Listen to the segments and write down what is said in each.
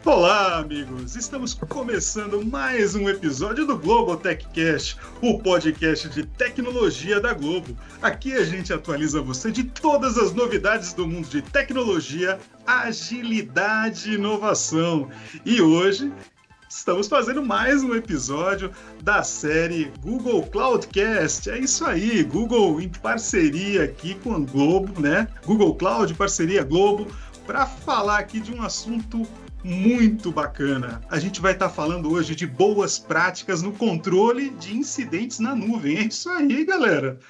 Olá, amigos! Estamos começando mais um episódio do Global TechCast, o podcast de tecnologia da Globo. Aqui a gente atualiza você de todas as novidades do mundo de tecnologia, agilidade e inovação. E hoje estamos fazendo mais um episódio da série Google Cloudcast. É isso aí, Google em parceria aqui com a Globo, né? Google Cloud, parceria Globo, para falar aqui de um assunto muito bacana. A gente vai estar falando hoje de boas práticas no controle de incidentes na nuvem. É isso aí, galera.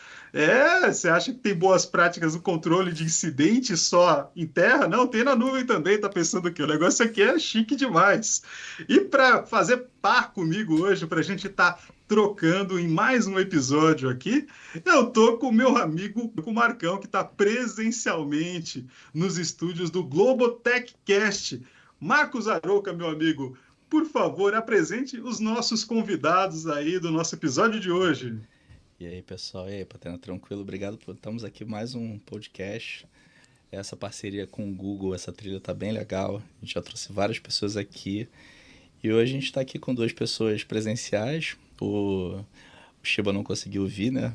Você acha que tem boas práticas no controle de incidentes só em terra? Não, tem na nuvem também. Tá pensando que o negócio aqui é chique demais. E para fazer par comigo hoje, para a gente estar trocando em mais um episódio aqui, eu tô com o meu amigo, com o Marcão, que está presencialmente nos estúdios do Global TechCast. Marcos Arouca, meu amigo, por favor, apresente os nossos convidados aí do nosso episódio de hoje. E aí, pessoal, e aí, Patena, tranquilo? Obrigado por estamos aqui mais um podcast. Essa parceria com o Google, essa trilha tá bem legal. A gente já trouxe várias pessoas aqui. E hoje a gente está aqui com duas pessoas presenciais. O Shiba não conseguiu vir, né?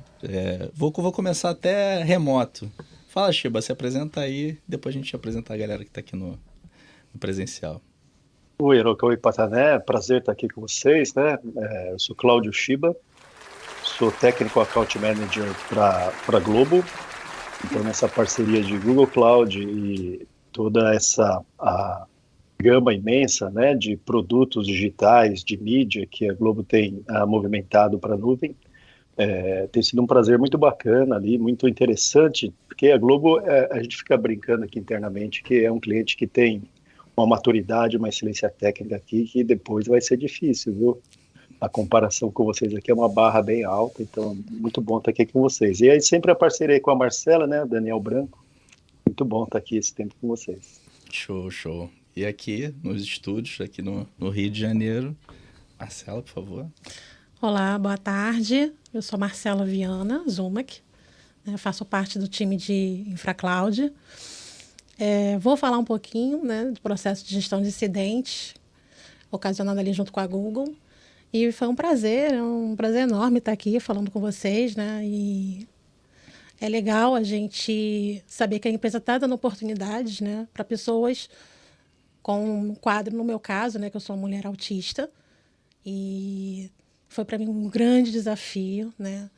Vou começar até remoto. Fala, Shiba, se apresenta aí. Depois a gente apresenta a galera que está aqui no presencial. Oi, Hiroka, oi, Patané, prazer estar aqui com vocês, né? Eu sou Cláudio Shiba, sou técnico account manager para Globo. Então, nessa parceria de Google Cloud e toda essa gama imensa, né, de produtos digitais, de mídia que a Globo tem movimentado para a nuvem, tem sido um prazer muito bacana ali, muito interessante, porque a Globo, a gente fica brincando aqui internamente que é um cliente que tem uma maturidade, uma excelência técnica aqui, que depois vai ser difícil, viu? A comparação com vocês aqui é uma barra bem alta, então muito bom estar aqui com vocês. E aí sempre a parceria com a Marcela, né, Daniel Branco, muito bom estar aqui esse tempo com vocês. Show, show. E aqui nos estúdios, aqui no Rio de Janeiro, Marcela, por favor. Olá, boa tarde. Eu sou Marcela Viana Zumac, né, faço parte do time de InfraCloud. Vou falar um pouquinho, né, do processo de gestão de incidentes, ocasionado ali junto com a Google. E foi um prazer enorme estar aqui falando com vocês, né? E é legal a gente saber que a empresa está dando oportunidades, né, para pessoas com um quadro, no meu caso, né, que eu sou uma mulher autista. E foi para mim um grande desafio, né?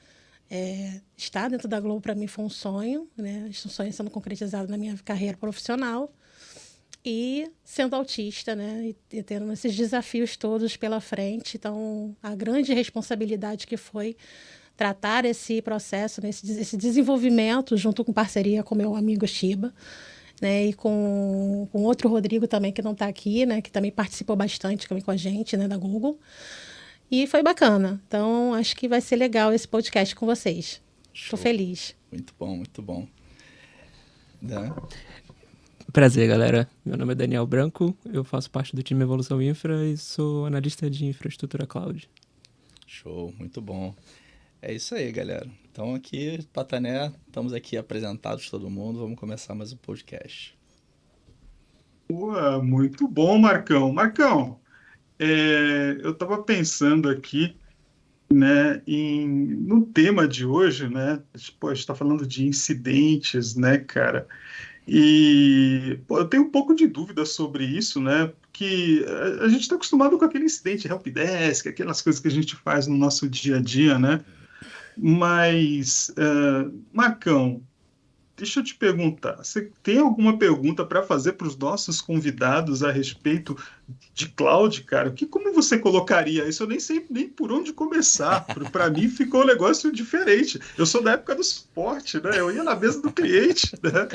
Estar dentro da Globo para mim foi um sonho, né? Um sonho sendo concretizado na minha carreira profissional e sendo autista, né? E tendo esses desafios todos pela frente. Então, a grande responsabilidade que foi tratar esse processo, né? esse desenvolvimento junto com parceria com meu amigo Shiba, né? E com outro Rodrigo também que não está aqui, né? Que também participou bastante com a gente, né? Da Google. E foi bacana. Então, acho que vai ser legal esse podcast com vocês. Estou feliz. Muito bom, muito bom. Dan? Prazer, galera. Meu nome é Daniel Branco, eu faço parte do time Evolução Infra e sou analista de infraestrutura cloud. Show, muito bom. É isso aí, galera. Então aqui, Patané, estamos aqui apresentados todo mundo. Vamos começar mais um podcast. Muito bom, Marcão. Marcão, eu estava pensando aqui, né, no tema de hoje, né? A gente está falando de incidentes, né, cara? E eu tenho um pouco de dúvida sobre isso, né? Porque a gente está acostumado com aquele incidente helpdesk, aquelas coisas que a gente faz no nosso dia a dia, né? Mas, Marcão, deixa eu te perguntar, você tem alguma pergunta para fazer para os nossos convidados a respeito de cloud, cara? Como você colocaria isso? Eu nem sei nem por onde começar. Para mim ficou um negócio diferente. Eu sou da época do suporte, né? Eu ia na mesa do cliente, né?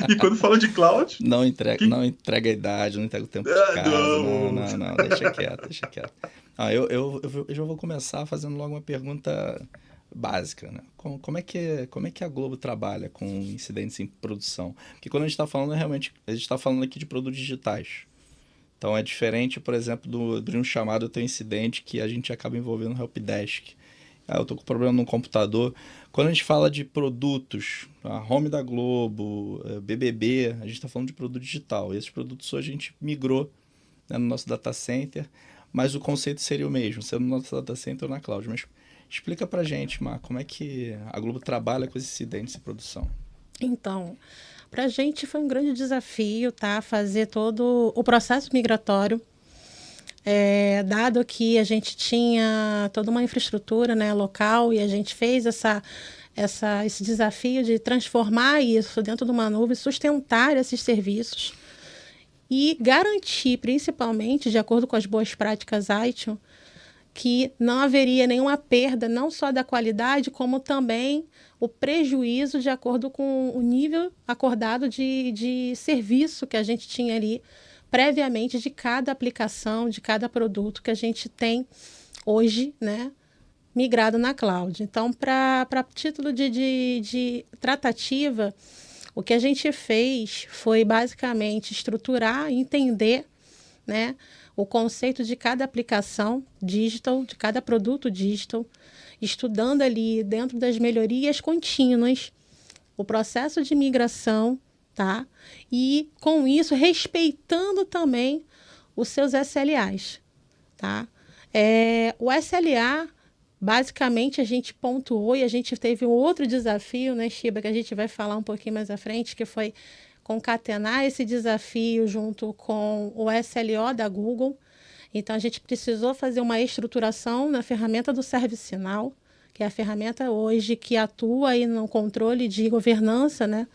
E quando fala de cloud... Não entrega a idade, não entrega o tempo de casa. Não, deixa quieto. Eu já vou começar fazendo logo uma pergunta básica, né? Como é que a Globo trabalha com incidentes em produção? Porque quando a gente está falando, realmente, a gente está falando aqui de produtos digitais. Então é diferente, por exemplo, de um chamado ter um incidente que a gente acaba envolvendo no helpdesk. Eu estou com problema no computador. Quando a gente fala de produtos, a Home da Globo, BBB, a gente está falando de produto digital. E esses produtos hoje a gente migrou, né, no nosso data center, mas o conceito seria o mesmo, sendo no nosso data center ou na cloud. Mas explica pra gente, Mar, como é que a Globo trabalha com esses incidentes de produção? Então, para a gente foi um grande desafio, tá? Fazer todo o processo migratório, dado que a gente tinha toda uma infraestrutura, né, local, e a gente fez esse desafio de transformar isso dentro de uma nuvem, sustentar esses serviços e garantir, principalmente, de acordo com as boas práticas ITIL, que não haveria nenhuma perda, não só da qualidade, como também o prejuízo de acordo com o nível acordado de serviço que a gente tinha ali previamente de cada aplicação, de cada produto que a gente tem hoje, né, migrado na cloud. Então, para título de tratativa, o que a gente fez foi basicamente estruturar, entender, né, o conceito de cada aplicação digital, de cada produto digital, estudando ali dentro das melhorias contínuas o processo de migração, tá? E com isso respeitando também os seus SLAs, tá? O SLA, basicamente, a gente pontuou e a gente teve um outro desafio, né, Shiba, que a gente vai falar um pouquinho mais à frente, que foi concatenar esse desafio junto com o SLO da Google. Então, a gente precisou fazer uma estruturação na ferramenta do ServiceNow, que é a ferramenta hoje que atua aí no controle de governança, né,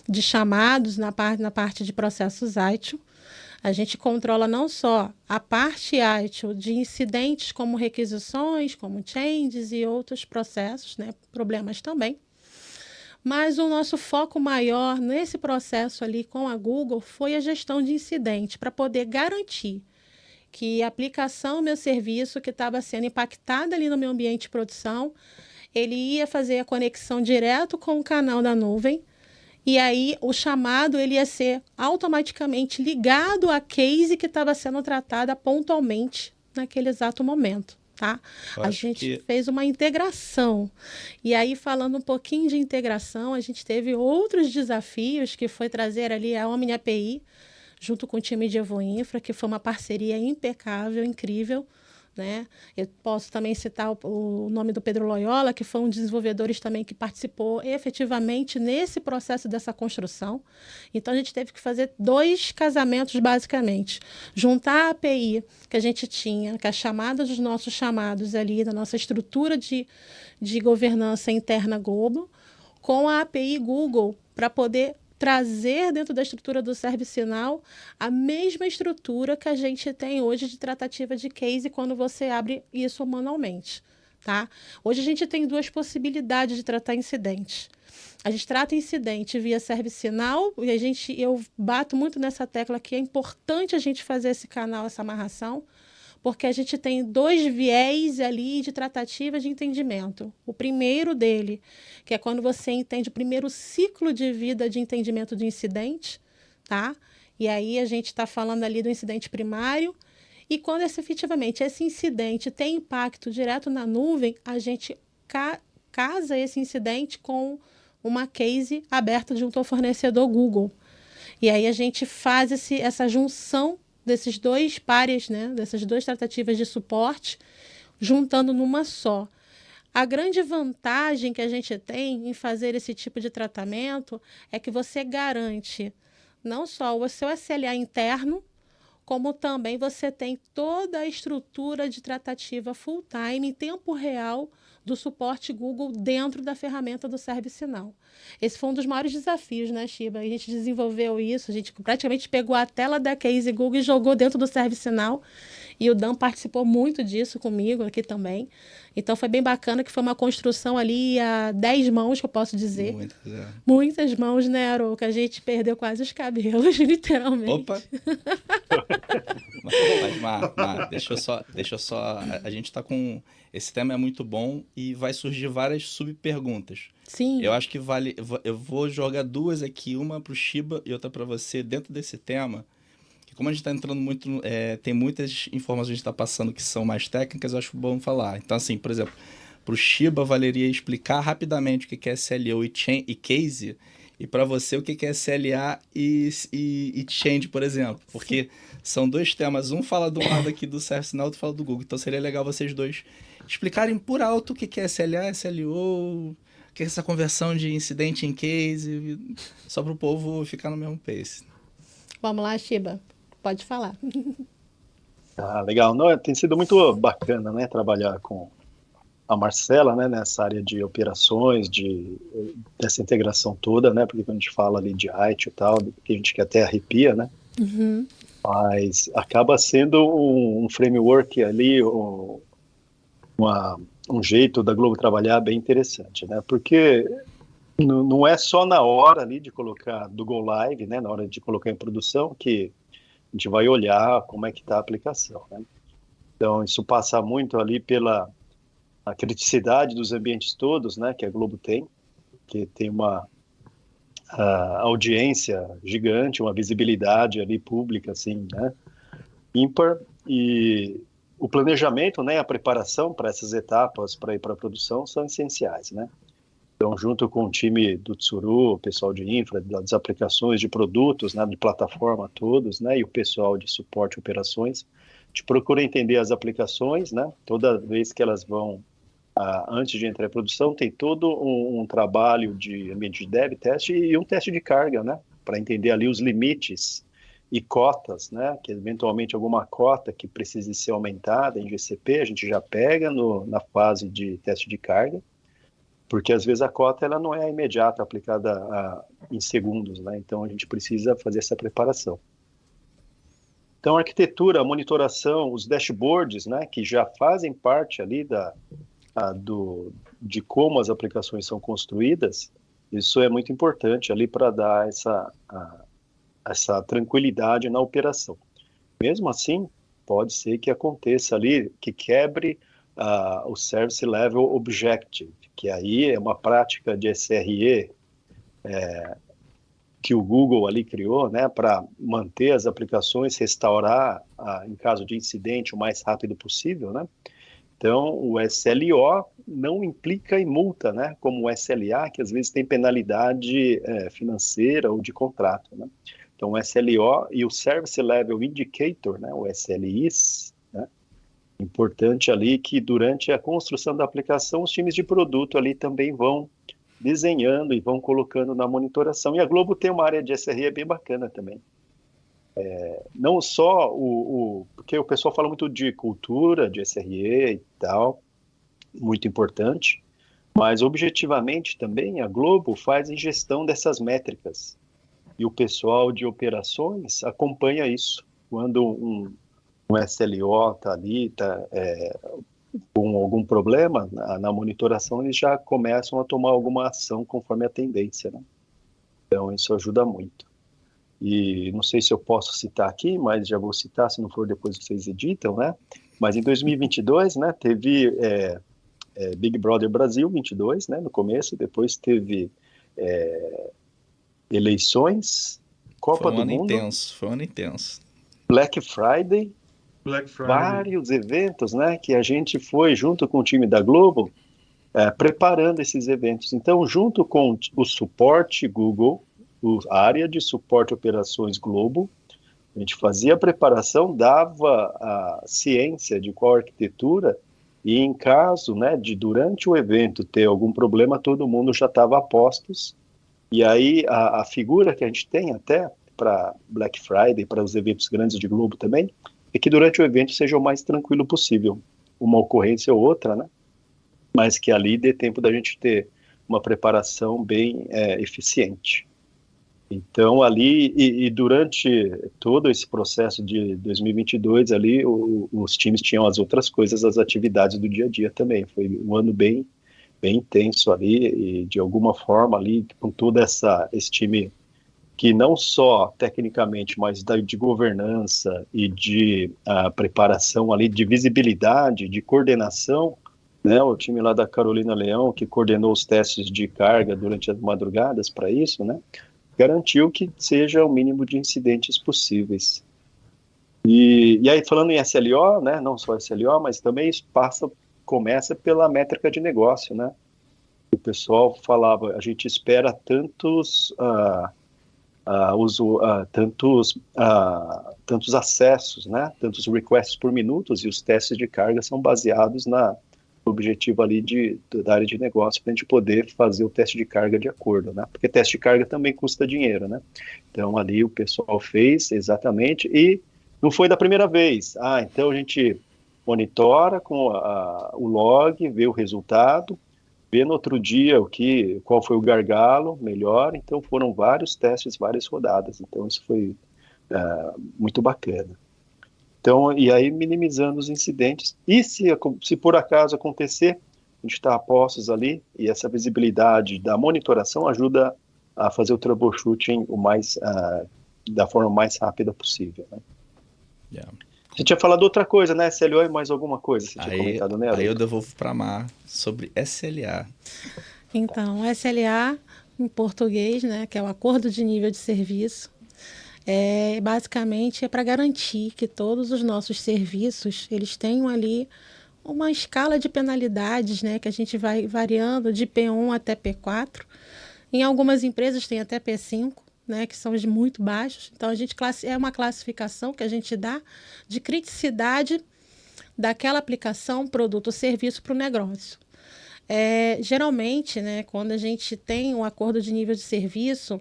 de chamados na parte de processos ITIL. A gente controla não só a parte ITIL de incidentes como requisições, como changes e outros processos, né, problemas também. Mas o nosso foco maior nesse processo ali com a Google foi a gestão de incidente, para poder garantir que a aplicação, meu serviço que estava sendo impactada ali no meu ambiente de produção, ele ia fazer a conexão direto com o canal da nuvem, e aí o chamado ele ia ser automaticamente ligado à case que estava sendo tratada pontualmente naquele exato momento. Tá? A gente fez uma integração. E aí, falando um pouquinho de integração, a gente teve outros desafios, que foi trazer ali a Omni API, junto com o time de Evoinfra, que foi uma parceria impecável, incrível, né? Eu posso também citar o nome do Pedro Loyola, que foi um dos desenvolvedores também que participou efetivamente nesse processo dessa construção. Então, a gente teve que fazer 2 casamentos, basicamente. Juntar a API que a gente tinha, que é a chamada dos nossos chamados ali, da nossa estrutura de governança interna Globo, com a API Google, para poder trazer dentro da estrutura do ServiceNow a mesma estrutura que a gente tem hoje de tratativa de case quando você abre isso manualmente, tá? Hoje a gente tem 2 possibilidades de tratar incidentes. A gente trata incidente via ServiceNow e eu bato muito nessa tecla que é importante a gente fazer esse canal, essa amarração, porque a gente tem 2 viés ali de tratativa de entendimento. O primeiro dele, que é quando você entende o primeiro ciclo de vida de entendimento de incidente, tá? E aí a gente está falando ali do incidente primário, e quando efetivamente esse incidente tem impacto direto na nuvem, a gente casa esse incidente com uma case aberta junto ao fornecedor Google. E aí a gente faz essa junção desses 2 pares, né, dessas 2 tratativas de suporte, juntando numa só. A grande vantagem que a gente tem em fazer esse tipo de tratamento é que você garante não só o seu SLA interno, como também você tem toda a estrutura de tratativa full-time, em tempo real, do suporte Google dentro da ferramenta do ServiceNow. Esse foi um dos maiores desafios, né, Shiba? A gente desenvolveu isso, a gente praticamente pegou a tela da case Google e jogou dentro do ServiceNow, e o Dan participou muito disso comigo aqui também. Então foi bem bacana, que foi uma construção ali a 10 mãos, que eu posso dizer. Muitas mãos, né, Aro? Que a gente perdeu quase os cabelos, literalmente. Opa! Mas, deixa eu só... A gente está com... Esse tema é muito bom e vai surgir várias subperguntas. Sim. Eu acho que vale... Eu vou jogar 2 aqui, uma para o Shiba e outra para você, dentro desse tema. Que como a gente está entrando muito... tem muitas informações que a gente está passando que são mais técnicas, eu acho bom falar. Então, assim, por exemplo, para o Shiba, valeria explicar rapidamente o que é SLO e case, E para você, o que é SLA e Change, por exemplo? Porque são dois temas. Um fala de um lado aqui do ServiceNow, outro fala do Google. Então seria legal vocês dois explicarem por alto o que é SLA, SLO, o que é essa conversão de incidente em case, só para o povo ficar no mesmo pace. Vamos lá, Shiba. Pode falar. Legal. Não, tem sido muito bacana, né, trabalhar com a Marcela, né, nessa área de operações, dessa integração toda, né, porque quando a gente fala ali de IT e tal, que a gente que até arrepia, né, mas acaba sendo um framework ali, um jeito da Globo trabalhar bem interessante, né, porque não é só na hora ali de colocar do Go Live, né, na hora de colocar em produção, que a gente vai olhar como é que está a aplicação, né. Então, isso passa muito ali pela a criticidade dos ambientes todos, né, que a Globo tem, que tem uma audiência gigante, uma visibilidade ali pública, assim, né, ímpar, e o planejamento, né, a preparação para essas etapas para ir para a produção são essenciais, né. Então, junto com o time do Tsuru, o pessoal de infra, das aplicações de produtos, né, de plataforma todos, né, e o pessoal de suporte e operações, a gente procura entender as aplicações, né, toda vez que elas vão antes de entrar em produção, tem todo um trabalho de ambiente de dev, teste e um teste de carga, né? Para entender ali os limites e cotas, né? Que eventualmente alguma cota que precise ser aumentada em GCP, a gente já pega na fase de teste de carga, porque às vezes a cota ela não é imediata, aplicada em segundos, né? Então a gente precisa fazer essa preparação. Então a arquitetura, a monitoração, os dashboards, né? Que já fazem parte ali de como as aplicações são construídas, isso é muito importante ali para dar essa tranquilidade na operação. Mesmo assim, pode ser que aconteça ali, que quebre o Service Level Objective, que aí é uma prática de SRE que o Google ali criou, né, para manter as aplicações, restaurar em caso de incidente o mais rápido possível, né? Então, o SLO não implica em multa, né? Como o SLA, que às vezes tem penalidade financeira ou de contrato, né? Então, o SLO e o Service Level Indicator, né? O SLIs, né? Importante ali que durante a construção da aplicação, os times de produto ali também vão desenhando e vão colocando na monitoração. E a Globo tem uma área de SRE bem bacana também. Não só porque o pessoal fala muito de cultura, de SRE e tal, muito importante, mas objetivamente também a Globo faz a gestão dessas métricas e o pessoal de operações acompanha isso. Quando um SLO está ali, com algum problema na monitoração, eles já começam a tomar alguma ação conforme a tendência, né? Então isso ajuda muito. E não sei se eu posso citar aqui, mas já vou citar, se não for depois vocês editam, né? Mas em 2022, né, teve Big Brother Brasil 22, né, no começo, depois teve eleições, Copa do Mundo. Foi um ano intenso. Black Friday, vários eventos, né, que a gente foi junto com o time da Globo preparando esses eventos. Então, junto com o suporte Google, a área de suporte operações Globo, a gente fazia a preparação, dava a ciência de qual arquitetura, e em caso, né, de durante o evento ter algum problema, todo mundo já estava a postos, e aí a figura que a gente tem até para Black Friday, para os eventos grandes de Globo também, é que durante o evento seja o mais tranquilo possível, uma ocorrência ou outra, né, mas que ali dê tempo da gente ter uma preparação bem eficiente. Então, ali, e durante todo esse processo de 2022, ali, os times tinham as outras coisas, as atividades do dia a dia também. Foi um ano bem intenso ali, e de alguma forma ali, com todo esse time que não só tecnicamente, mas de governança e de preparação ali, de visibilidade, de coordenação, né, o time lá da Carolina Leão, que coordenou os testes de carga durante as madrugadas para isso, né, garantiu que seja o mínimo de incidentes possíveis. E aí, falando em SLO, né, não só SLO, mas também isso começa pela métrica de negócio, né? O pessoal falava, a gente espera tantos tantos acessos, né? Tantos requests por minuto, e os testes de carga são baseados no objetivo ali da área de negócio, para a gente poder fazer o teste de carga de acordo, né? Porque teste de carga também custa dinheiro, né? Então ali o pessoal fez exatamente, e não foi da primeira vez. Então a gente monitora com o log, vê o resultado, vê no outro dia qual foi o gargalo melhor. Então foram vários testes, várias rodadas. Então isso foi muito bacana. Então, e aí minimizando os incidentes. E se por acaso acontecer, a gente está a postos ali, e essa visibilidade da monitoração ajuda a fazer o troubleshooting da forma mais rápida possível, né? Yeah. Você tinha falado outra coisa, né? SLO e mais alguma coisa, você tinha comentado, né? Aí eu devolvo para a Mar sobre SLA. Então, SLA, em português, né, que é o Acordo de Nível de Serviço, basicamente é para garantir que todos os nossos serviços, eles tenham ali uma escala de penalidades, né, que a gente vai variando de P1 até P4. Em algumas empresas tem até P5, né, que são de muito baixos. Então, é uma classificação que a gente dá de criticidade daquela aplicação, produto ou serviço para o negócio. Geralmente, né, quando a gente tem um acordo de nível de serviço,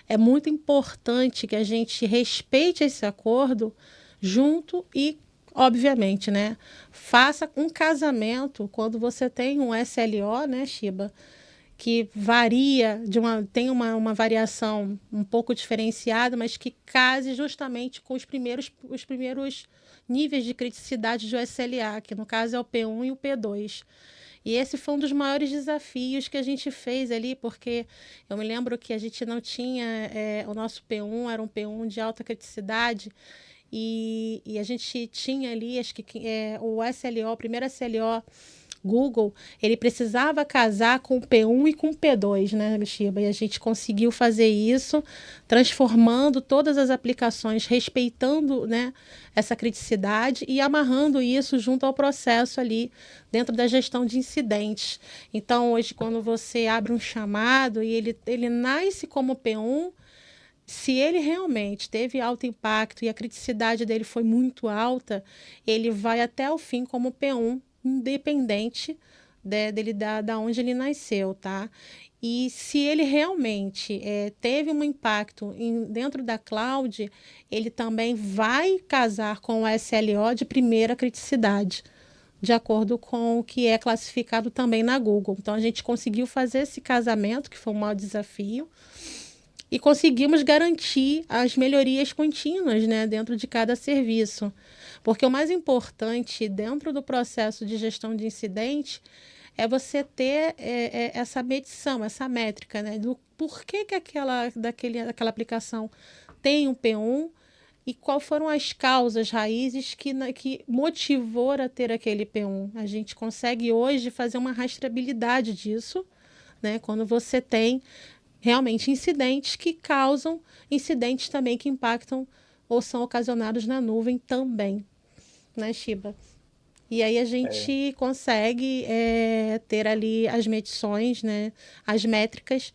é muito importante que a gente respeite esse acordo junto e, obviamente, né, faça um casamento quando você tem um SLO, né, Shiba, que varia, tem uma variação um pouco diferenciada, mas que case justamente com os primeiros níveis de criticidade do SLA, que no caso é o P1 e o P2. E esse foi um dos maiores desafios que a gente fez ali, porque eu me lembro que a gente não tinha, o nosso P1 era um P1 de alta criticidade, e a gente tinha ali, acho que o SLO, o primeiro SLO Google, ele precisava casar com o P1 e com o P2, né, Shiba? E a gente conseguiu fazer isso, transformando todas as aplicações, respeitando, né, essa criticidade e amarrando isso junto ao processo ali dentro da gestão de incidentes. Então, hoje, quando você abre um chamado e ele nasce como P1, se ele realmente teve alto impacto e a criticidade dele foi muito alta, ele vai até o fim como P1, independente dele da onde ele nasceu, tá? E se ele realmente teve um impacto dentro da cloud, ele também vai casar com o SLO de primeira criticidade, de acordo com o que é classificado também na Google. Então, a gente conseguiu fazer esse casamento, que foi um maior desafio, e conseguimos garantir as melhorias contínuas, né, dentro de cada serviço. Porque o mais importante dentro do processo de gestão de incidente é você ter essa medição, essa métrica, né, do porquê que aquela aplicação tem um P1 e quais foram as causas, raízes que motivou a ter aquele P1. A gente consegue hoje fazer uma rastreabilidade disso, né, quando você tem realmente incidentes que causam incidentes também que impactam ou são ocasionados na nuvem também, né, Shiba? E aí a gente consegue ter ali as medições, né, as métricas,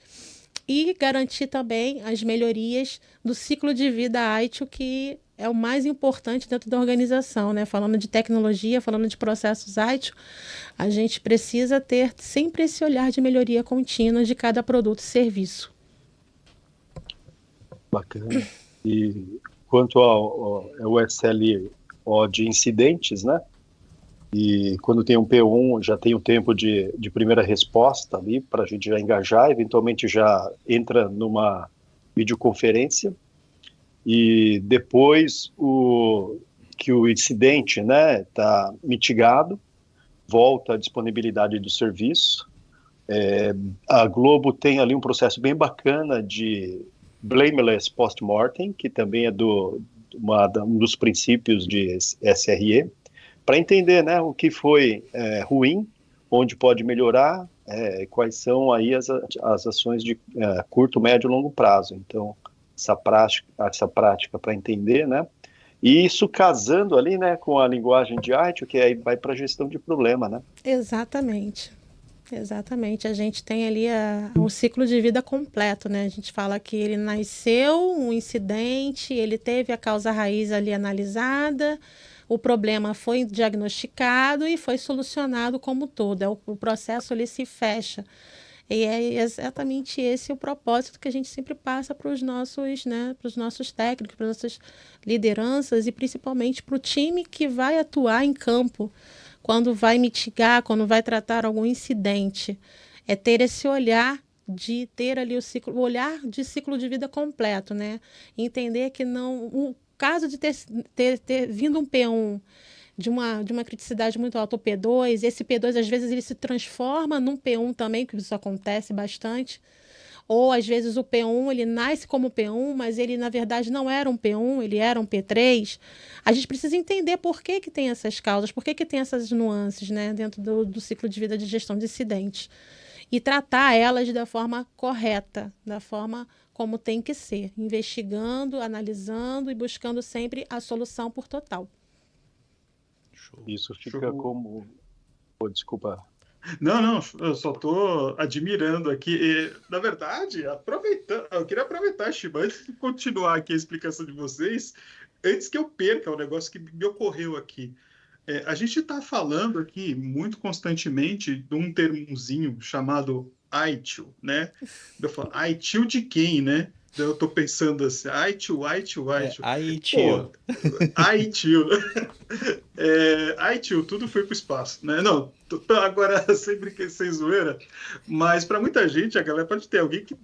e garantir também as melhorias do ciclo de vida ITIL, que é o mais importante dentro da organização, né? Falando de tecnologia, falando de processos ITIL, a gente precisa ter sempre esse olhar de melhoria contínua de cada produto e serviço. Bacana. E quanto ao SLO de incidentes, né? E quando tem um P1, já tem um tempo de primeira resposta ali, para a gente já engajar, eventualmente já entra numa videoconferência, e depois que o incidente, né, está mitigado, volta à disponibilidade do serviço. A Globo tem ali um processo bem bacana de blameless post-mortem, que também é um dos princípios de SRE, para entender, né, o que foi ruim, onde pode melhorar, quais são aí as ações de curto, médio e longo prazo. Então, essa prática para entender, né, e isso casando ali, né, com a linguagem de ITIL, que aí vai para a gestão de problema, né? Exatamente. Exatamente, a gente tem ali o ciclo de vida completo, né? A gente fala que ele nasceu, um incidente, ele teve a causa raiz ali analisada, o problema foi diagnosticado e foi solucionado como todo. O processo ele se fecha. E é exatamente esse o propósito que a gente sempre passa para os nossos, né, para os nossos técnicos, para as nossas lideranças e principalmente para o time que vai atuar em campo, quando vai mitigar, quando vai tratar algum incidente. É ter esse olhar de ter ali o olhar de ciclo de vida completo, né? Entender que não, o caso de ter vindo um P1 de uma criticidade muito alta, o P2, esse P2 às vezes ele se transforma num P1 também, que isso acontece bastante, ou às vezes o P1 ele nasce como P1, mas ele na verdade não era um P1, ele era um P3. A gente precisa entender por que tem essas causas, por que tem essas nuances, né, dentro do ciclo de vida de gestão de incidentes. E tratar elas da forma correta, da forma como tem que ser, investigando, analisando e buscando sempre a solução por total. Isso fica como... Oh, desculpa. Não, eu só estou admirando aqui. Na verdade, eu queria aproveitar, Shiba, antes de continuar aqui a explicação de vocês, antes que eu perca o negócio que me ocorreu aqui. A gente está falando aqui muito constantemente de um termozinho chamado ITIL, né? Eu falo, ITIL de quem, né? Eu estou pensando assim, ITIL. ITIL. ITIL. ITIL, tudo foi para o espaço, né? Não, agora sem zoeira, mas para muita gente, a galera pode ter alguém que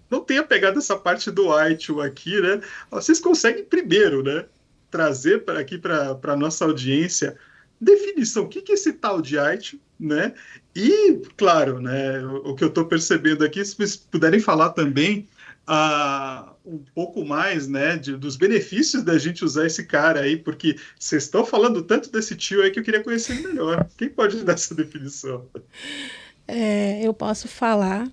não tenha pegado essa parte do ITIL aqui, né? Vocês conseguem primeiro, né? Trazer aqui para a nossa audiência definição, o que é esse tal de ITIL, né? E, claro, né, o que eu estou percebendo aqui, se vocês puderem falar também um pouco mais, né, dos benefícios da gente usar esse cara aí, porque vocês estão falando tanto desse tio aí que eu queria conhecer melhor. Quem pode dar essa definição? Eu posso falar.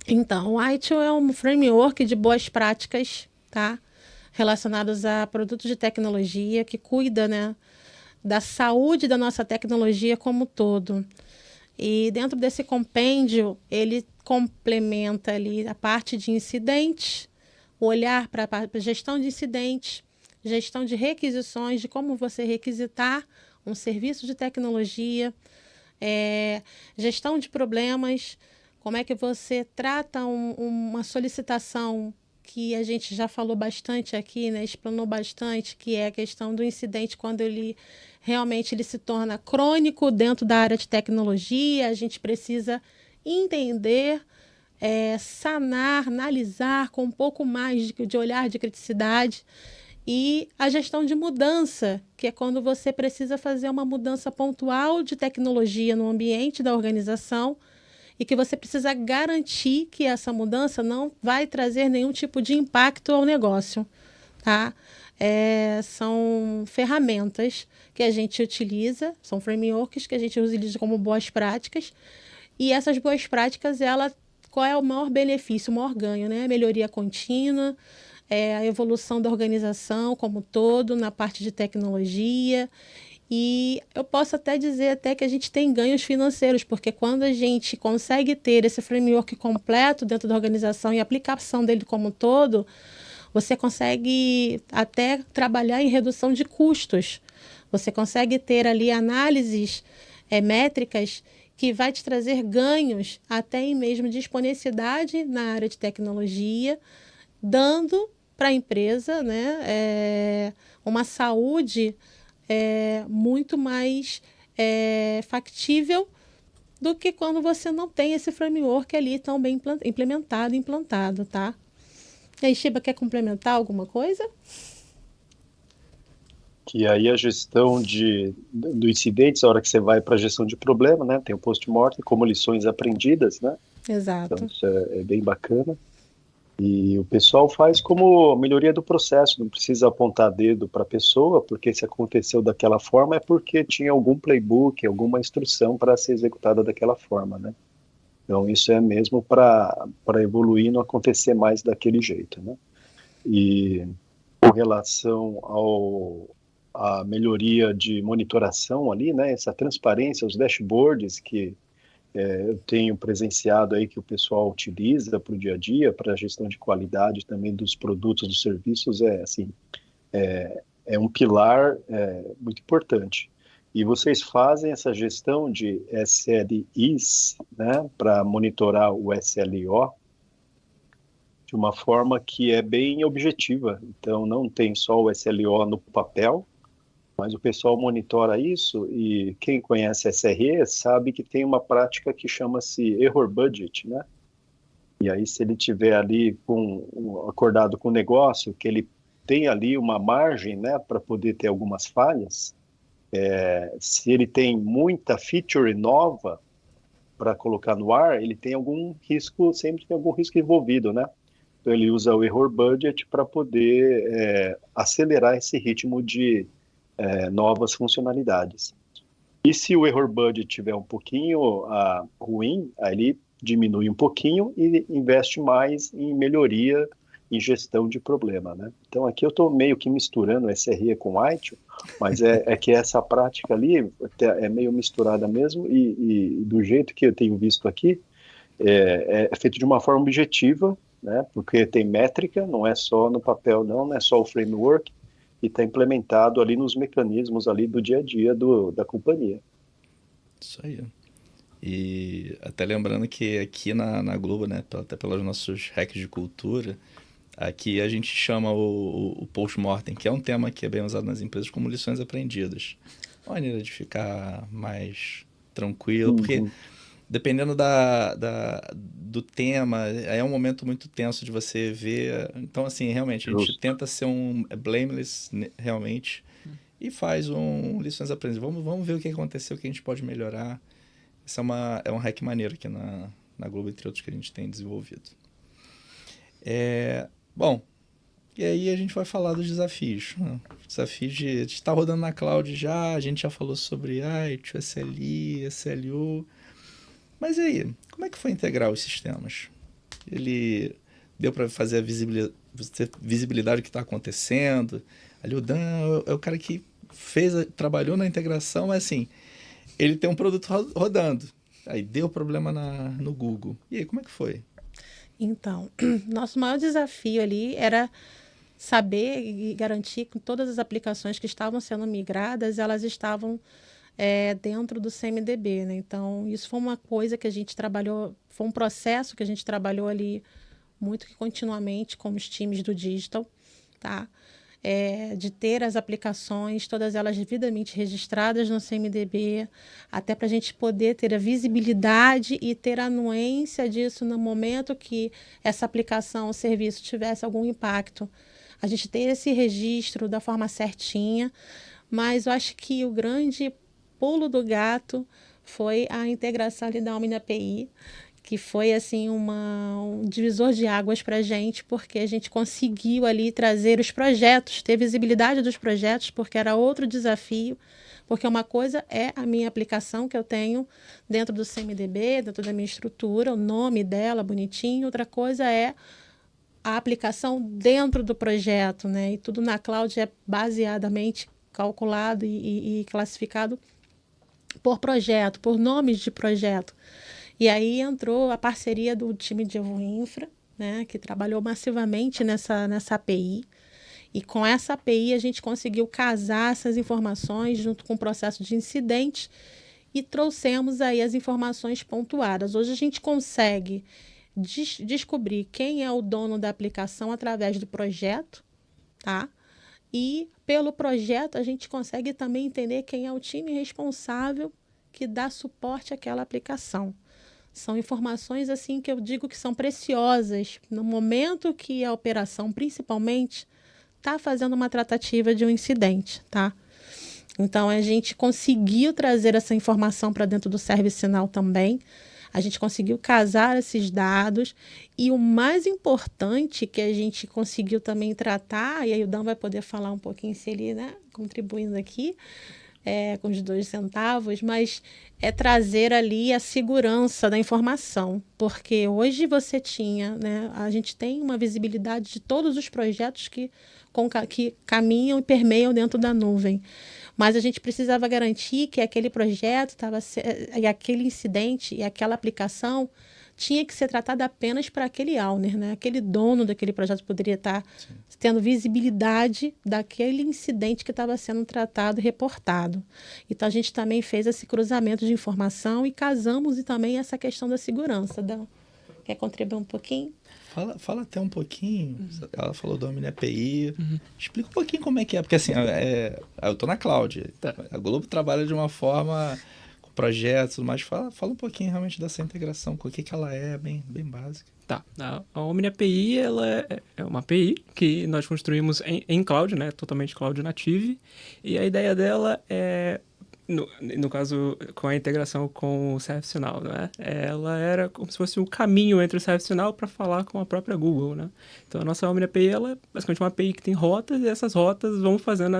Então, o ITIL é um framework de boas práticas, tá? Relacionados a produtos de tecnologia, que cuida, né, da saúde da nossa tecnologia como um todo. E dentro desse compêndio, ele complementa ali a parte de incidentes, o olhar para a gestão de incidentes, gestão de requisições, de como você requisitar um serviço de tecnologia, gestão de problemas, como é que você trata uma solicitação que a gente já falou bastante aqui, né, explanou bastante, que é a questão do incidente quando ele realmente ele se torna crônico dentro da área de tecnologia. A gente precisa entender, sanar, analisar com um pouco mais de olhar de criticidade. E a gestão de mudança, que é quando você precisa fazer uma mudança pontual de tecnologia no ambiente da organização e que você precisa garantir que essa mudança não vai trazer nenhum tipo de impacto ao negócio, tá? São ferramentas que a gente utiliza, são frameworks que a gente utiliza como boas práticas, e essas boas práticas, qual é o maior benefício, o maior ganho, né? A melhoria contínua, a evolução da organização como um todo, na parte de tecnologia. E eu posso até dizer que a gente tem ganhos financeiros, porque quando a gente consegue ter esse framework completo dentro da organização e a aplicação dele como um todo, você consegue até trabalhar em redução de custos. Você consegue ter ali análises métricas que vai te trazer ganhos até mesmo de exponencialidade na área de tecnologia, dando para a empresa, né, uma saúde muito mais factível do que quando você não tem esse framework ali tão bem implantado, tá? E aí, Shiba, quer complementar alguma coisa? Que aí a gestão do incidente, a hora que você vai para a gestão de problema, né? Tem o post-mortem como lições aprendidas, né? Exato. Então isso é bem bacana. E o pessoal faz como melhoria do processo, não precisa apontar dedo para a pessoa, porque se aconteceu daquela forma é porque tinha algum playbook, alguma instrução para ser executada daquela forma, né? Então isso é mesmo para evoluir e não acontecer mais daquele jeito, né? E com relação à melhoria de monitoração ali, né? Essa transparência, os dashboards que eu tenho presenciado aí que o pessoal utiliza para o dia a dia, para a gestão de qualidade também dos produtos, dos serviços, é um pilar muito importante. E vocês fazem essa gestão de SLIs, né, para monitorar o SLO de uma forma que é bem objetiva. Então, não tem só o SLO no papel, mas o pessoal monitora isso, e quem conhece SRE sabe que tem uma prática que chama-se Error Budget, né? E aí, se ele tiver ali acordado com o negócio, que ele tem ali uma margem, né, para poder ter algumas falhas, se ele tem muita feature nova para colocar no ar, ele tem algum risco, sempre tem algum risco envolvido, né? Então ele usa o Error Budget para poder acelerar esse ritmo de novas funcionalidades. E se o Error Budget tiver um pouquinho ruim, aí ele diminui um pouquinho e investe mais em melhoria, em gestão de problema, né? Então aqui eu estou meio que misturando SRE com ITIL, mas é que essa prática ali é meio misturada mesmo, e do jeito que eu tenho visto aqui, é feito de uma forma objetiva, né? Porque tem métrica, não é só no papel, não é só o framework, e está implementado ali nos mecanismos ali do dia a dia da companhia. Isso aí. E até lembrando que aqui na Globo, né, até pelos nossos hacks de cultura, aqui a gente chama o post-mortem, que é um tema que é bem usado nas empresas, como lições aprendidas. Uma maneira de ficar mais tranquilo, porque dependendo do tema, é um momento muito tenso de você ver. Então, assim, realmente, a gente tenta ser um blameless, realmente, e faz lições aprendidas. Vamos ver o que aconteceu, o que a gente pode melhorar. Esse é um hack maneiro aqui na Globo, entre outros que a gente tem desenvolvido. Bom, e aí a gente vai falar dos desafios. Desafios de estar rodando na cloud já, a gente já falou sobre ITIL, SLI, SLO. Mas e aí, como é que foi integrar os sistemas? Ele deu para fazer a visibilidade do que está acontecendo? Ali o Dan é o cara que trabalhou na integração, mas assim, ele tem um produto rodando. Aí deu problema no Google. E aí, como é que foi? Então, nosso maior desafio ali era saber e garantir que todas as aplicações que estavam sendo migradas, elas estavam dentro do CMDB, né? Então, isso foi uma coisa que a gente trabalhou, foi um processo que a gente trabalhou ali muito que continuamente com os times do digital, tá? De ter as aplicações, todas elas devidamente registradas no CMDB, até para a gente poder ter a visibilidade e ter a anuência disso no momento que essa aplicação ou serviço tivesse algum impacto. A gente ter esse registro da forma certinha, mas eu acho que o grande pulo do gato foi a integração ali da Omni API, que foi assim um divisor de águas para a gente, porque a gente conseguiu ali trazer os projetos, ter visibilidade dos projetos, porque era outro desafio, porque uma coisa é a minha aplicação que eu tenho dentro do CMDB, dentro da minha estrutura, o nome dela bonitinho, outra coisa é a aplicação dentro do projeto, né? E tudo na cloud é baseadamente calculado e classificado por projeto, por nomes de projeto. E aí entrou a parceria do time de Evo Infra, né, que trabalhou massivamente nessa API. E com essa API a gente conseguiu casar essas informações junto com o processo de incidente e trouxemos aí as informações pontuadas. Hoje a gente consegue descobrir quem é o dono da aplicação através do projeto, tá? E pelo projeto a gente consegue também entender quem é o time responsável que dá suporte àquela aplicação. São informações assim que eu digo que são preciosas no momento que a operação, principalmente, está fazendo uma tratativa de um incidente, tá? Então, a gente conseguiu trazer essa informação para dentro do ServiceNow também. A gente conseguiu casar esses dados. E o mais importante que a gente conseguiu também tratar, e aí o Dan vai poder falar um pouquinho se ele, né, contribuindo aqui, com os 2 centavos, mas é trazer ali a segurança da informação, porque hoje você tinha, né, a gente tem uma visibilidade de todos os projetos que caminham e permeiam dentro da nuvem, mas a gente precisava garantir que aquele projeto e aquele incidente e aquela aplicação tinha que ser tratada apenas para aquele owner, né? Aquele dono daquele projeto poderia estar tendo visibilidade daquele incidente que estava sendo tratado e reportado. Então, a gente também fez esse cruzamento de informação e casamos e também essa questão da segurança. Quer contribuir um pouquinho? Fala até um pouquinho. Ela falou do Omni API. Explica um pouquinho como é que é. Porque assim, eu estou na cloud. A Globo trabalha de uma forma com projetos, mas fala um pouquinho realmente dessa integração. O que ela é, bem básica. Tá. A Omni API, ela é uma API que nós construímos em cloud, né? Totalmente cloud native. E a ideia dela é, no caso, com a integração com o ServiceNow, né? Ela era como se fosse um caminho entre o ServiceNow para falar com a própria Google, né? Então, a nossa Omni API, ela é basicamente uma API que tem rotas e essas rotas vão fazendo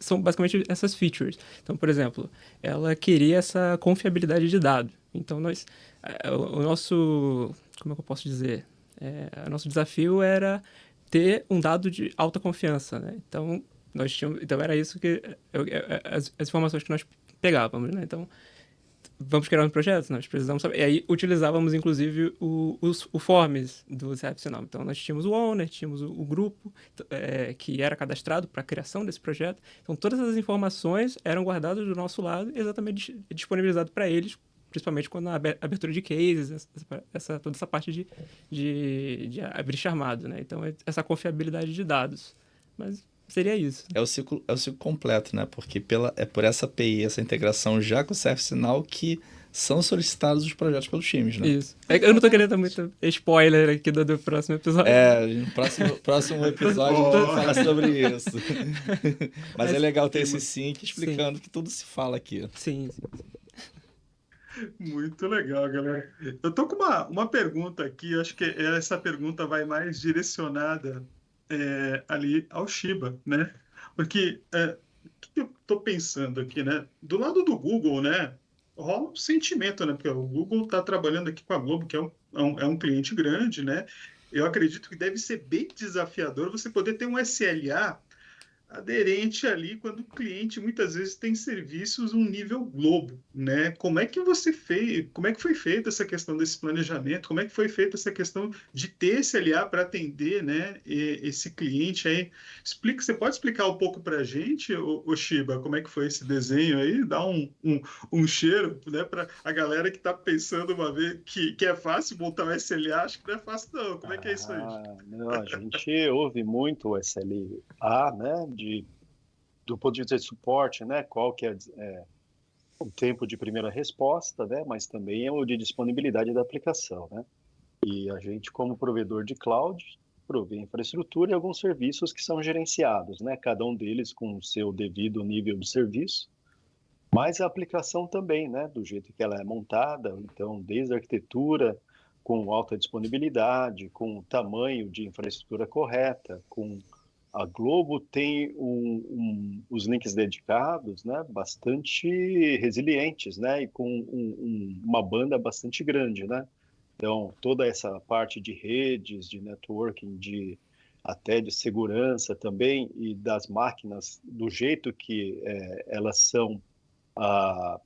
são basicamente essas features. Então, por exemplo, ela queria essa confiabilidade de dados. Então, o nosso... Como é que eu posso dizer? O nosso desafio era ter um dado de alta confiança, né? Então, era isso que as informações que nós pegávamos, né? Então, vamos criar um projeto, nós precisamos saber. E aí, utilizávamos, inclusive, o forms do ServiceNow. Então, nós tínhamos o owner, tínhamos o grupo que era cadastrado para a criação desse projeto. Então, todas as informações eram guardadas do nosso lado e exatamente disponibilizadas para eles, principalmente quando a abertura de cases, toda essa parte de abrir chamado, né? Então, essa confiabilidade de dados. Mas seria isso. É o ciclo completo, né? Porque é por essa API, essa integração já com o ServiceNow que são solicitados os projetos pelos times, né? Isso. Eu não tô querendo dar muito spoiler aqui do próximo episódio. No próximo episódio a gente vai falar sobre isso. Mas é legal ter esse sync explicando que tudo se fala aqui. Sim. Muito legal, galera. Eu tô com uma pergunta aqui, acho que essa pergunta vai mais direcionada ali ao Shiba, né? Porque o que eu tô pensando aqui, né? Do lado do Google, né? Rola um sentimento, né? Porque o Google está trabalhando aqui com a Globo, que é um cliente grande, né? Eu acredito que deve ser bem desafiador você poder ter um SLA aderente ali quando o cliente muitas vezes tem serviços um nível Globo, né? Como é que foi feita essa questão desse planejamento? Como é que foi feita essa questão de ter esse LA para atender, né, esse cliente aí? Você pode explicar um pouco para a gente, o Shiba, como é que foi esse desenho aí? Dá um cheiro, né, para a galera que está pensando uma vez que é fácil montar um SLA, acho que não é fácil não. Como é que é isso aí? Não, a gente ouve muito o SLA, né, do ponto de vista de suporte, né, qual que é o tempo de primeira resposta, né, mas também é o de disponibilidade da aplicação, né. E a gente, como provedor de cloud, provê infraestrutura e alguns serviços que são gerenciados, né, cada um deles com o seu devido nível de serviço, mas a aplicação também, né, do jeito que ela é montada, então, desde a arquitetura, com alta disponibilidade, com o tamanho de infraestrutura correta, com a Globo tem os links dedicados, né, bastante resilientes, né, e com uma banda bastante grande, né. Então, toda essa parte de redes, de networking, até de segurança também, e das máquinas, do jeito que elas são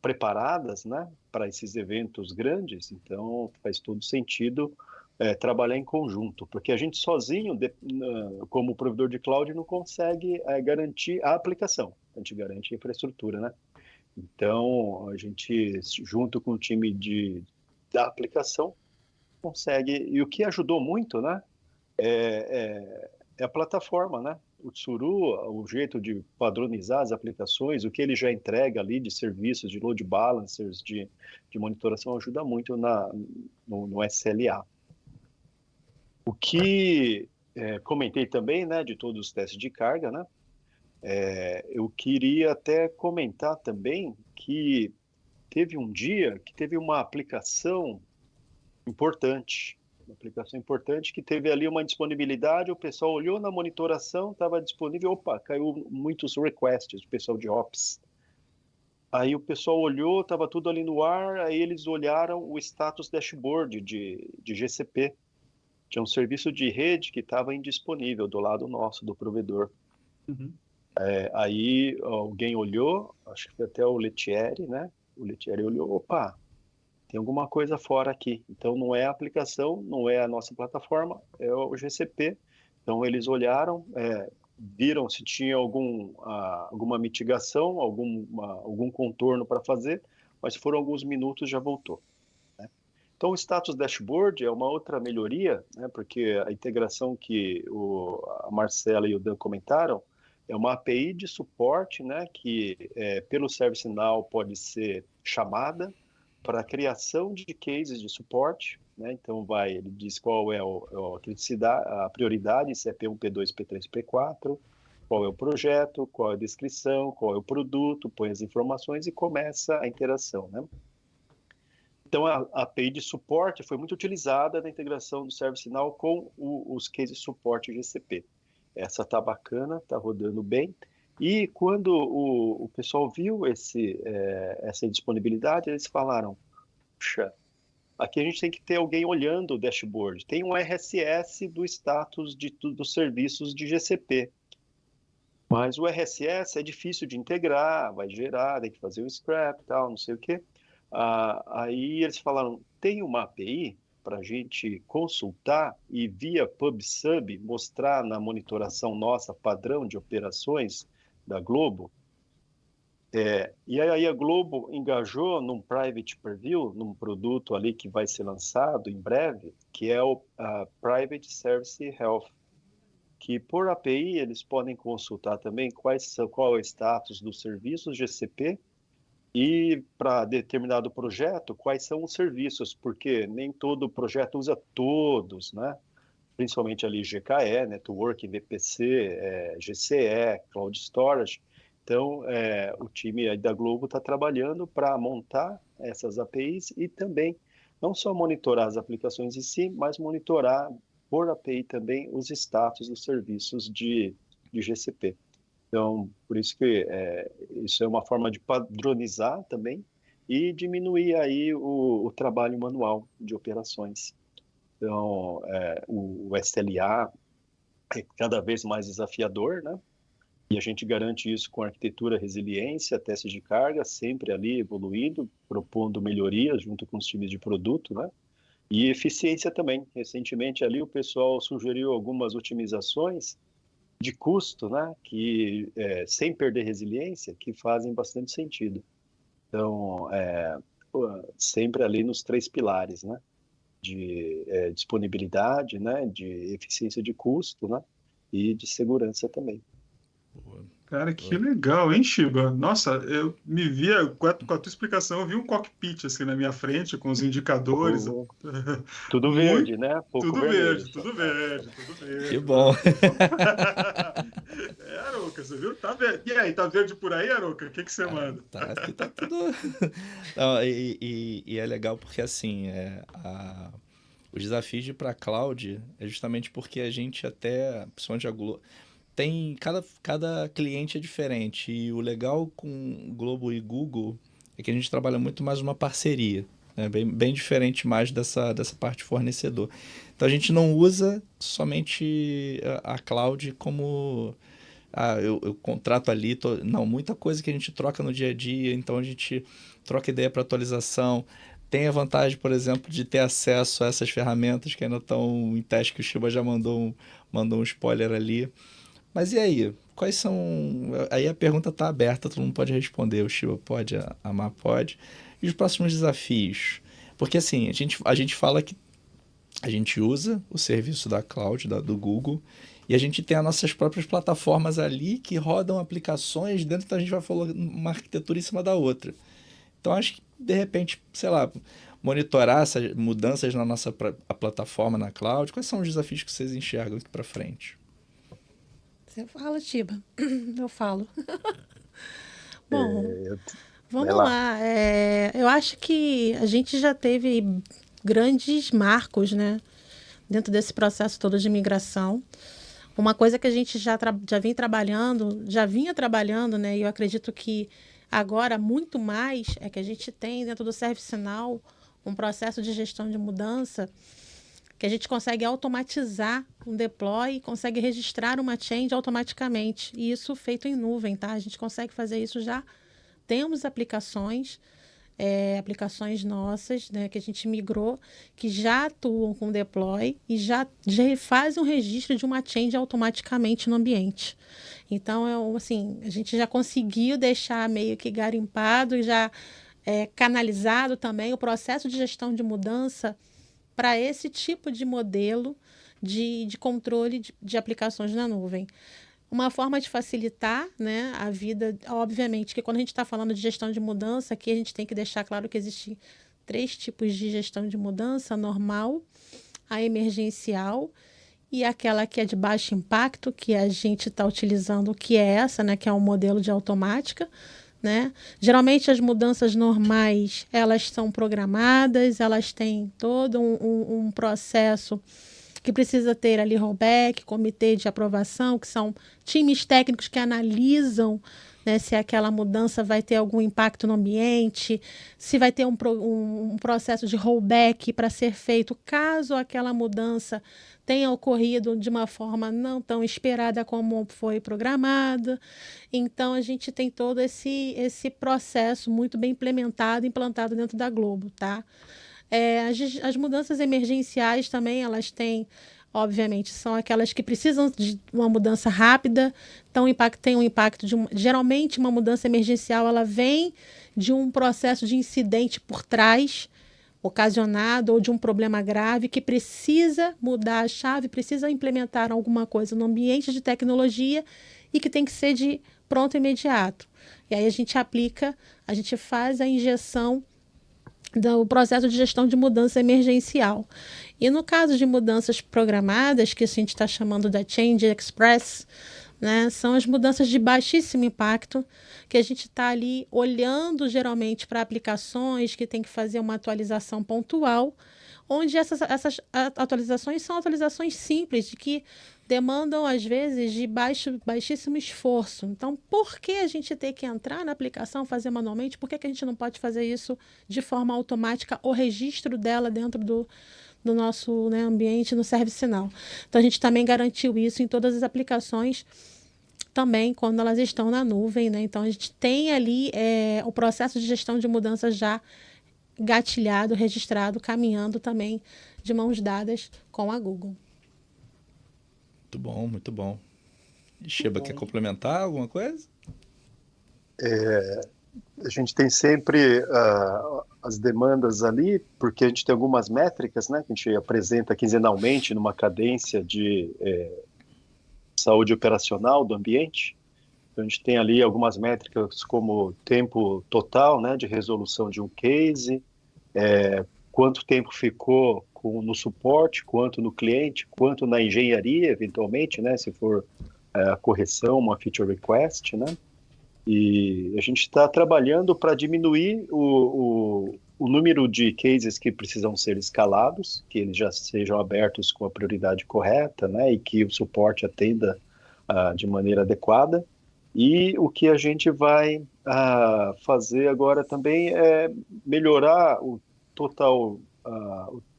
preparadas, né, para esses eventos grandes, então faz todo sentido trabalhar em conjunto, porque a gente sozinho, como provedor de cloud, não consegue garantir a aplicação, a gente garante a infraestrutura, né? Então, a gente, junto com o time da aplicação, consegue, e o que ajudou muito, né, é a plataforma, né? O Tsuru, o jeito de padronizar as aplicações, o que ele já entrega ali de serviços, de load balancers, de monitoração, ajuda muito no SLA. O que comentei também, né, de todos os testes de carga, né, eu queria até comentar também que teve um dia que teve uma aplicação importante, que teve ali uma disponibilidade, o pessoal olhou na monitoração, estava disponível, opa, caiu muitos requests, o pessoal de Ops. Aí o pessoal olhou, estava tudo ali no ar, aí eles olharam o status dashboard de GCP. Tinha um serviço de rede que estava indisponível do lado nosso, do provedor. Uhum. Aí alguém olhou, acho que foi até o Lettieri, né? O Lettieri olhou, opa, tem alguma coisa fora aqui. Então não é a aplicação, não é a nossa plataforma, é o GCP. Então eles olharam, viram se tinha alguma mitigação, algum contorno para fazer, mas foram alguns minutos, já voltou. Então, o Status Dashboard é uma outra melhoria, né, porque a integração que a Marcela e o Dan comentaram é uma API de suporte, né, que pelo ServiceNow pode ser chamada para a criação de cases de suporte. Né, então, ele diz qual é a prioridade, se é P1, P2, P3, P4, qual é o projeto, qual é a descrição, qual é o produto, põe as informações e começa a interação, né? Então, a API de suporte foi muito utilizada na integração do ServiceNow com os cases de suporte GCP. Essa está bacana, está rodando bem. E quando o pessoal viu essa disponibilidade, eles falaram, puxa, aqui a gente tem que ter alguém olhando o dashboard. Tem um RSS do status dos serviços de GCP. Mas o RSS é difícil de integrar, vai gerar, tem que fazer o scrap e tal, não sei o quê. Aí eles falaram, tem uma API para a gente consultar e via PubSub mostrar na monitoração nossa padrão de operações da Globo. E aí a Globo engajou num Private Preview, num produto ali que vai ser lançado em breve, que é o Private Service Health, que por API eles podem consultar também qual é o status dos serviços GCP e para determinado projeto, quais são os serviços, porque nem todo projeto usa todos, né? Principalmente ali GKE, Network, VPC, GCE, Cloud Storage. Então, o time aí da Globo está trabalhando para montar essas APIs e também não só monitorar as aplicações em si, mas monitorar por API também os status dos serviços de GCP. Então, por isso que isso é uma forma de padronizar também e diminuir aí o trabalho manual de operações. Então, o SLA é cada vez mais desafiador, né? E a gente garante isso com arquitetura, resiliência, testes de carga, sempre ali evoluindo, propondo melhorias junto com os times de produto, né? E eficiência também. Recentemente ali o pessoal sugeriu algumas otimizações de custo, né, que sem perder resiliência, que fazem bastante sentido. Então, sempre ali nos 3 pilares, né, de disponibilidade, né, de eficiência de custo, né, e de segurança também. Cara, que legal, hein, Shiba? Nossa, eu me via, com a tua explicação, eu vi um cockpit assim na minha frente, com os indicadores. Tudo verde, né? Pouco tudo vermelho, verde, tudo verde, tudo verde. Que bom. Arouca, você viu? Tá verde. E aí, tá verde por aí, Arouca? O que você manda? Aqui tá tudo... Não, e é legal porque, assim, os desafios de ir para cloud é justamente porque a gente até, principalmente a Globo, tem cada cliente é diferente, e o legal com Globo e Google é que a gente trabalha muito mais uma parceria, né? Bem diferente mais dessa parte fornecedor. Então a gente não usa somente a cloud como eu contrato ali, não, muita coisa que a gente troca no dia a dia, então a gente troca ideia para atualização. Tem a vantagem, por exemplo, de ter acesso a essas ferramentas que ainda estão em teste, que o Shiba já mandou um spoiler ali. Mas e aí? Quais são... Aí a pergunta está aberta, todo mundo pode responder. O Shiba pode, a Má pode. E os próximos desafios? Porque assim, a gente fala que a gente usa o serviço da cloud, do Google, e a gente tem as nossas próprias plataformas ali que rodam aplicações dentro, então a gente vai falar uma arquitetura em cima da outra. Então acho que, de repente, sei lá, monitorar essas mudanças na nossa plataforma na cloud, quais são os desafios que vocês enxergam aqui para frente? Você fala, Shiba. Eu falo. Bom, vamos lá. Eu acho que a gente já teve grandes marcos, né, dentro desse processo todo de migração. Uma coisa que a gente já vinha trabalhando, né, e eu acredito que agora muito mais, é que a gente tem dentro do ServiceNow um processo de gestão de mudança que a gente consegue automatizar um deploy, consegue registrar uma change automaticamente. E isso feito em nuvem, tá? A gente consegue fazer isso já. Temos aplicações nossas, né, que a gente migrou, que já atuam com deploy e já fazem um registro de uma change automaticamente no ambiente. Então, assim, a gente já conseguiu deixar meio que garimpado e já canalizado também o processo de gestão de mudança para esse tipo de modelo de controle de aplicações na nuvem. Uma forma de facilitar, né, a vida, obviamente, que quando a gente está falando de gestão de mudança, aqui a gente tem que deixar claro que existem 3 tipos de gestão de mudança: a normal, a emergencial e aquela que é de baixo impacto, que a gente está utilizando, que é essa, né, que é um modelo de automática. Né? Geralmente as mudanças normais, elas são programadas, elas têm todo um processo que precisa ter ali rollback, comitê de aprovação, que são times técnicos que analisam, né, se aquela mudança vai ter algum impacto no ambiente, se vai ter um processo de rollback para ser feito caso aquela mudança tenha ocorrido de uma forma não tão esperada como foi programada. Então, a gente tem todo esse processo muito bem implantado dentro da Globo, tá? As mudanças emergenciais também, elas têm, obviamente, são aquelas que precisam de uma mudança rápida, então tem um impacto geralmente uma mudança emergencial, ela vem de um processo de incidente por trás, ocasionado, ou de um problema grave que precisa mudar a chave, precisa implementar alguma coisa no ambiente de tecnologia e que tem que ser de pronto e imediato. E aí a gente faz a injeção do processo de gestão de mudança emergencial. E no caso de mudanças programadas, que a gente está chamando da Change Express, né, são as mudanças de baixíssimo impacto, que a gente está ali olhando geralmente para aplicações que tem que fazer uma atualização pontual, onde essas atualizações são atualizações simples, de que demandam, às vezes, de baixíssimo esforço. Então, por que a gente tem que entrar na aplicação, fazer manualmente? Por que a gente não pode fazer isso de forma automática, o registro dela dentro do nosso, né, ambiente no ServiceNow? Então, a gente também garantiu isso em todas as aplicações, também quando elas estão na nuvem, né? Então, a gente tem ali o processo de gestão de mudanças já gatilhado, registrado, caminhando também de mãos dadas com a Google. Muito bom, muito bom. Sheba, quer complementar alguma coisa? A gente tem sempre as demandas ali, porque a gente tem algumas métricas, né, que a gente apresenta quinzenalmente numa cadência de saúde operacional do ambiente. Então, a gente tem ali algumas métricas como tempo total, né, de resolução de um case, quanto tempo ficou no suporte, quanto no cliente, quanto na engenharia, eventualmente, né, se for a correção, uma feature request, né? E a gente está trabalhando para diminuir o número de cases que precisam ser escalados, que eles já sejam abertos com a prioridade correta, né, e que o suporte atenda de maneira adequada. E o que a gente vai fazer agora também é melhorar o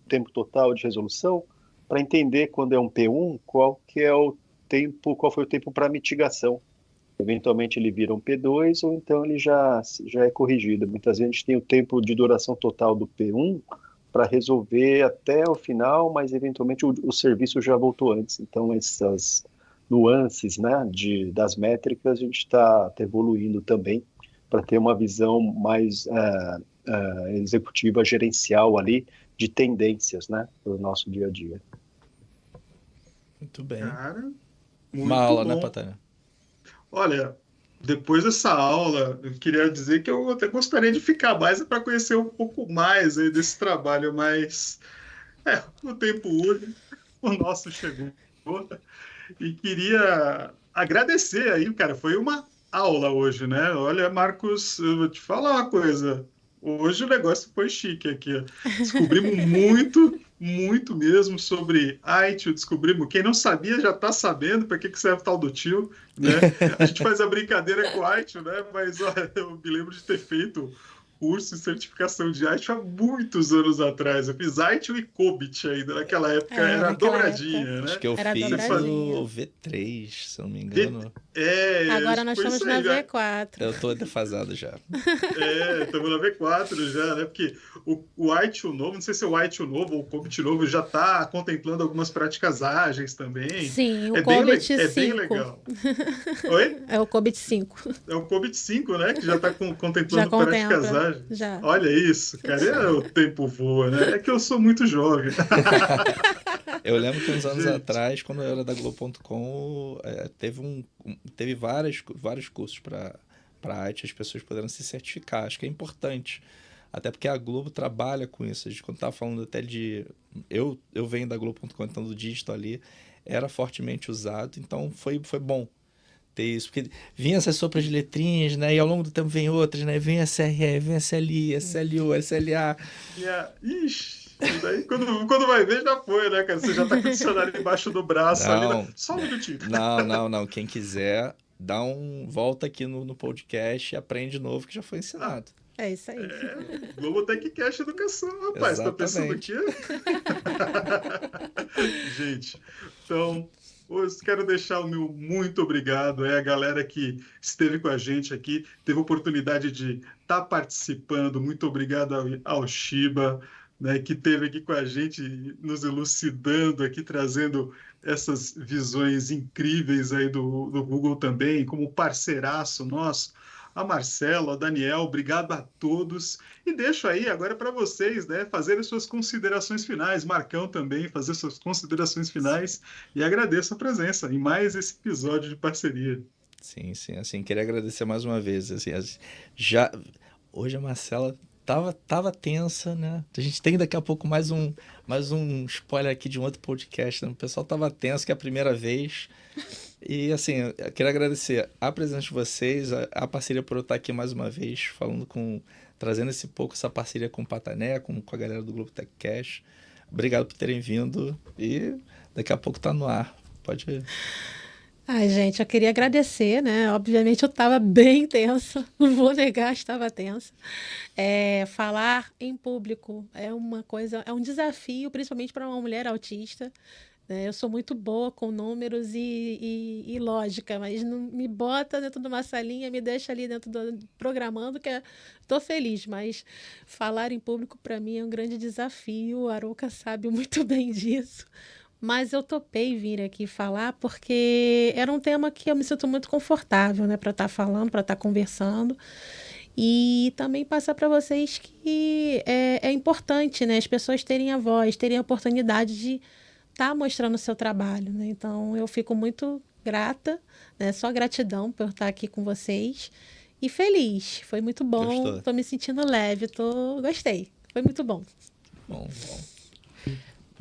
tempo total de resolução, para entender quando é um P1, qual foi o tempo para mitigação. Eventualmente ele vira um P2 ou então ele já é corrigido. Muitas vezes a gente tem o tempo de duração total do P1 para resolver até o final, mas eventualmente o serviço já voltou antes. Então essas nuances, né, das métricas a gente está evoluindo também para ter uma visão mais executiva, gerencial ali, de tendências, né, para o nosso dia a dia. Muito bem. Cara, uma aula, bom, né, Patânia? Olha, depois dessa aula, eu queria dizer que eu até gostaria de ficar mais para conhecer um pouco mais aí desse trabalho, mas o tempo hoje, o nosso chegou. E queria agradecer aí, cara, foi uma aula hoje, né? Olha, Marcos, eu vou te falar uma coisa. Hoje o negócio foi chique aqui. Descobrimos muito mesmo sobre ITIL, descobrimos. Quem não sabia já está sabendo para que serve o tal do TIL, né? A gente faz a brincadeira com o ITIL, né? Mas olha, eu me lembro de ter feito curso e certificação de ITIL há muitos anos atrás. Eu fiz ITIL e COBIT ainda. Naquela época era dobradinha, né? Acho que eu Era fiz dobradinha. o V3, se eu não me engano. Agora nós estamos na V4. Eu tô defasado já. Estamos na V4 já, né? Porque o ITIL novo, não sei se é o ITIL novo ou o COBIT novo, já está contemplando algumas práticas ágeis também. Sim, o COBIT 5. É bem legal. Oi? É o COBIT 5. É o COBIT 5, né? Que já está contemplando Já práticas contempla, ágeis. já. Olha isso, cara. O tempo voa, né? É que eu sou muito jovem. Eu lembro que uns anos Gente. atrás, quando eu era da Globo.com, teve vários cursos para arte, as pessoas puderam se certificar. Acho que é importante. Até porque a Globo trabalha com isso. A gente, quando estava falando até de... Eu venho da Globo.com, então do digital ali, era fortemente usado. Então foi bom ter isso. Porque vinha essas sopas de letrinhas, né? E ao longo do tempo vem outras, né? Vem SRE, vem SLI, SLU, SLA. Ixi, e daí quando vai ver já foi, né, cara? Você já tá com o dicionário embaixo do braço ali. Né? Só um minutinho. Não. Quem quiser, volta aqui no podcast e aprende de novo que já foi ensinado. É isso aí. Globo TechCast Educação, rapaz. Exatamente. Tá pensando aqui? Gente, então... Hoje quero deixar o meu muito obrigado a galera que esteve com a gente aqui, teve a oportunidade de estar participando. Muito obrigado ao Shiba, né, que esteve aqui com a gente, nos elucidando aqui, trazendo essas visões incríveis aí do Google também, como parceiraço nosso. A Marcelo, a Daniel, obrigado a todos. E deixo aí agora para vocês, né, fazerem suas considerações finais. Marcão também, fazer suas considerações finais. E agradeço a presença em mais esse episódio de parceria. Sim. Assim, queria agradecer mais uma vez. Assim, hoje a Marcela tava tensa, né? A gente tem daqui a pouco mais um spoiler aqui de um outro podcast, né? O pessoal tava tenso, que é a primeira vez. E assim, eu queria agradecer a presença de vocês, a parceria por eu estar aqui mais uma vez, trazendo essa parceria com o Patané, com a galera do Globo TechCast. Obrigado por terem vindo e daqui a pouco tá no ar. Pode ir. Ai, gente, eu queria agradecer, né? Obviamente eu estava bem tensa, não vou negar, estava tensa. Falar em público é um desafio, principalmente para uma mulher autista. Eu sou muito boa com números e lógica, mas não me bota dentro de uma salinha, me deixa ali dentro programando, que estou feliz, mas falar em público para mim é um grande desafio. A Arouca sabe muito bem disso, mas eu topei vir aqui falar porque era um tema que eu me sinto muito confortável, né, para estar falando, para estar conversando. E também passar para vocês que é importante, né, as pessoas terem a voz, terem a oportunidade de estar mostrando o seu trabalho, né? Então, eu fico muito grata, né? Só gratidão por estar aqui com vocês. E feliz. Foi muito bom. Estou me sentindo leve. Gostei. Foi muito bom. Bom.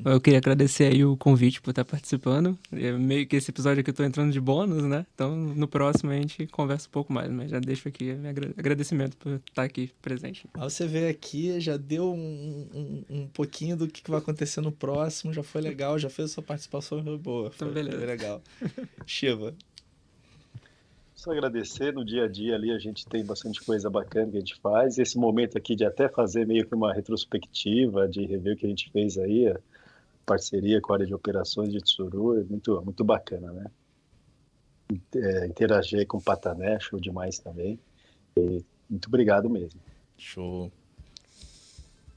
Eu queria agradecer aí o convite por estar participando. Meio que esse episódio aqui eu tô entrando de bônus, né? Então, no próximo a gente conversa um pouco mais, mas já deixo aqui meu agradecimento por estar aqui presente. Mas você veio aqui, já deu um pouquinho do que vai acontecer no próximo, já foi legal, já fez a sua participação, foi boa. Então, beleza. Foi legal. Shiva. Só agradecer, no dia a dia ali a gente tem bastante coisa bacana que a gente faz. Esse momento aqui de até fazer meio que uma retrospectiva, de rever o que a gente fez aí, parceria com a área de operações de Tsuru, é muito, muito bacana, né? Interagir com o Patané, show demais também. E muito obrigado mesmo. Show.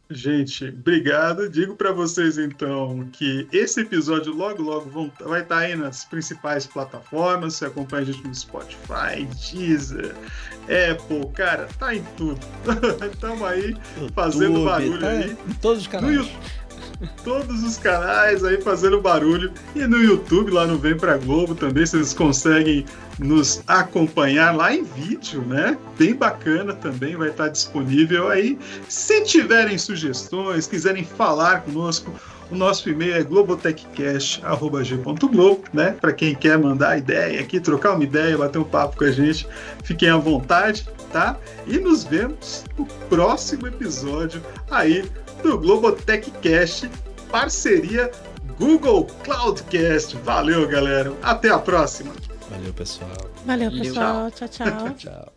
Gente, obrigado. Digo para vocês, então, que esse episódio logo vai estar aí nas principais plataformas. Você acompanha a gente no Spotify, Deezer, Apple, cara, tá em tudo. Estamos aí fazendo barulho aí. Em todos os canais. Todos os canais aí fazendo barulho. E no YouTube, lá no Vem Pra Globo também, vocês conseguem nos acompanhar lá em vídeo, né? Bem bacana também, vai estar disponível aí. Se tiverem sugestões, quiserem falar conosco, o nosso e-mail é globotechcast@g.globo, né? Para quem quer mandar ideia aqui, trocar uma ideia, bater um papo com a gente, fiquem à vontade, tá? E nos vemos no próximo episódio aí do Globotechcast, parceria Google Cloudcast. Valeu, galera. Até a próxima. Valeu, pessoal. Valeu, pessoal. Tchau. Tchau.